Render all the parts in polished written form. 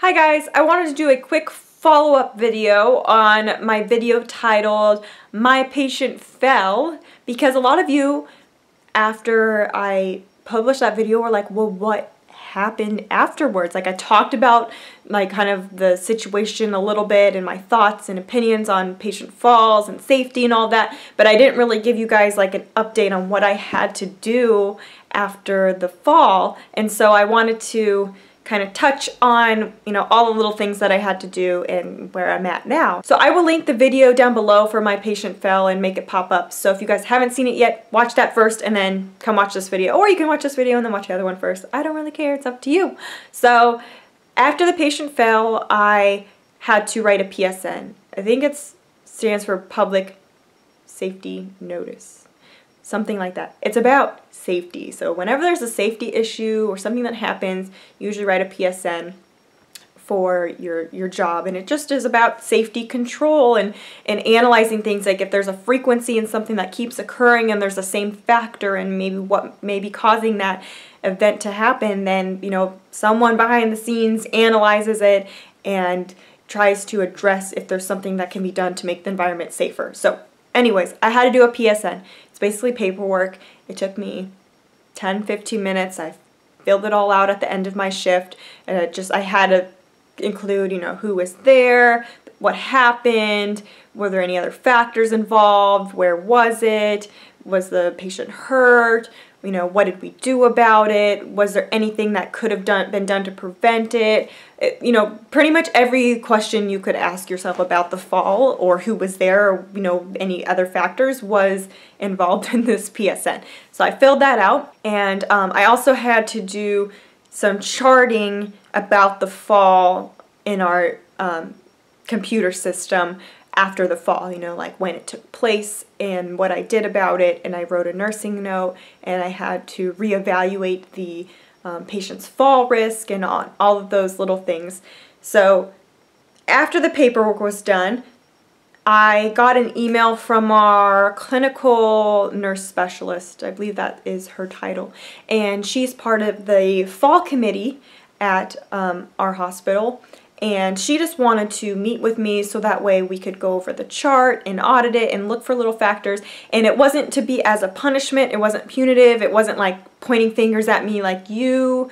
Hi guys, I wanted to do a quick follow-up video on my video titled My Patient Fell, because a lot of you after I published that video were like, well, what happened afterwards? Like, I talked about like kind of the situation a little bit and my thoughts and opinions on patient falls and safety and all that, but I didn't really give you guys like an update on what I had to do after the fall. And so I wanted to kind of touch on, all the little things that I had to do and where I'm at now. So I will link the video down below for My Patient Fell and make it pop up. So if you guys haven't seen it yet, watch that first and then come watch this video. Or you can watch this video and then watch the other one first. I don't really care, it's up to you. So after the patient fell, I had to write a PSN. I think it stands for Public Safety Notice. Something like that. It's about safety. So whenever there's a safety issue or something that happens, you usually write a PSN for your job, and it just is about safety control and analyzing things, like if there's a frequency in something that keeps occurring and there's the same factor and maybe what may be causing that event to happen, then someone behind the scenes analyzes it and tries to address if there's something that can be done to make the environment safer. So anyways, I had to do a PSN. It's basically paperwork. It took me 10-15 minutes. I filled it all out at the end of my shift. And I had to include, who was there, what happened, were there any other factors involved, where was it, was the patient hurt, what did we do about it, was there anything that could have been done to prevent it, pretty much every question you could ask yourself about the fall or who was there or, any other factors was involved in this PSN. So I filled that out, and I also had to do some charting about the fall in our computer system after the fall, like when it took place and what I did about it, and I wrote a nursing note, and I had to reevaluate the patient's fall risk and all of those little things. So after the paperwork was done, I got an email from our clinical nurse specialist, I believe that is her title, and she's part of the fall committee at our hospital. And she just wanted to meet with me so that way we could go over the chart and audit it and look for little factors. And it wasn't to be as a punishment. It wasn't punitive. It wasn't like pointing fingers at me like you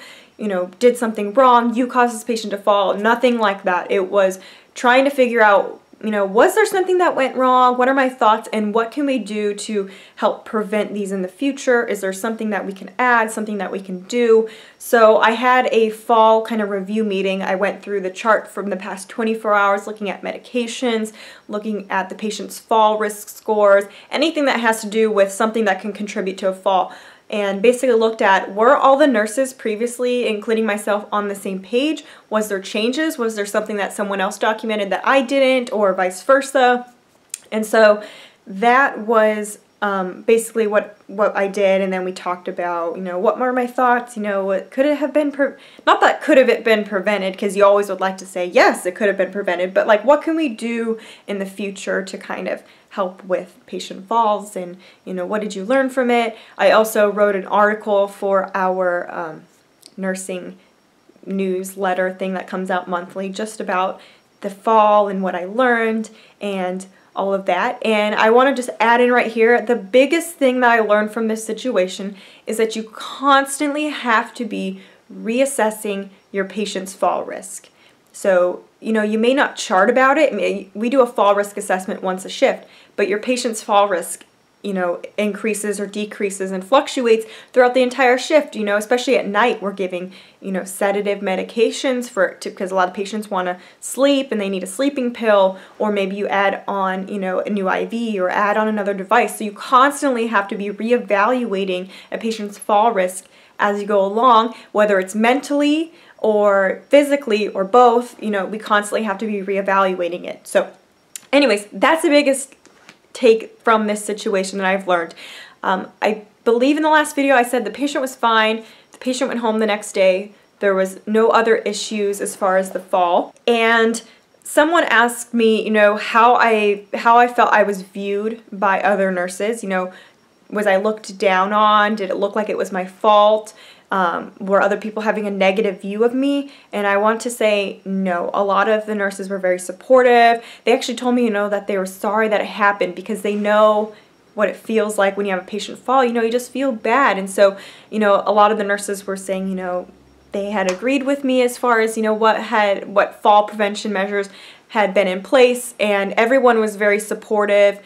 did something wrong. You caused this patient to fall. Nothing like that. It was trying to figure out, was there something that went wrong? What are my thoughts? And what can we do to help prevent these in the future? Is there something that we can add, something that we can do? So I had a fall kind of review meeting. I went through the chart from the past 24 hours, looking at medications, looking at the patient's fall risk scores, anything that has to do with something that can contribute to a fall. And basically looked at, were all the nurses previously, including myself, on the same page? Was there changes? Was there something that someone else documented that I didn't, or vice versa? And so that was basically what I did. And then we talked about, what were my thoughts? What could it have been, not that could have it been prevented, because you always would like to say, yes, it could have been prevented, but like, what can we do in the future to kind of help with patient falls, and what did you learn from it? I also wrote an article for our nursing newsletter thing that comes out monthly, just about the fall and what I learned and all of that. And I want to just add in right here, the biggest thing that I learned from this situation is that you constantly have to be reassessing your patient's fall risk. So, you may not chart about it. We do a fall risk assessment once a shift, but your patient's fall risk, increases or decreases and fluctuates throughout the entire shift. Especially at night, we're giving, sedative medications because a lot of patients want to sleep and they need a sleeping pill, or maybe you add on, a new IV or add on another device. So you constantly have to be reevaluating a patient's fall risk as you go along, whether it's mentally or physically or both. We constantly have to be reevaluating it. So anyways, that's the biggest take from this situation that I've learned. I believe in the last video I said the patient was fine. The patient went home the next day. There was no other issues as far as the fall. And someone asked me, how I felt I was viewed by other nurses. Was I looked down on? Did it look like it was my fault? were other people having a negative view of me? And I want to say no. A lot of the nurses were very supportive. They actually told me, that they were sorry that it happened because they know what it feels like when you have a patient fall. You just feel bad. And so, a lot of the nurses were saying, they had agreed with me as far as, what fall prevention measures had been in place, and everyone was very supportive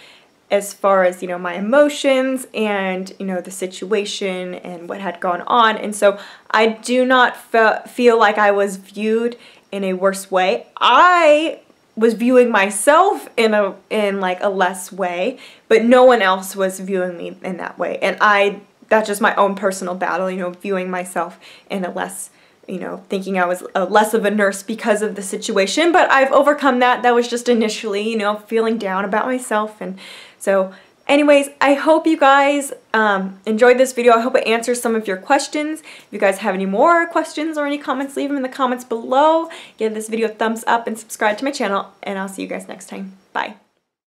as far as, my emotions and, the situation and what had gone on. And so I do not feel like I was viewed in a worse way. I was viewing myself in like a less way, but no one else was viewing me in that way. And that's just my own personal battle, viewing myself in a less, thinking I was less of a nurse because of the situation. But I've overcome that. That was just initially, feeling down about myself. And so anyways, I hope you guys enjoyed this video. I hope it answers some of your questions. If you guys have any more questions or any comments, leave them in the comments below. Give this video a thumbs up and subscribe to my channel, and I'll see you guys next time. Bye.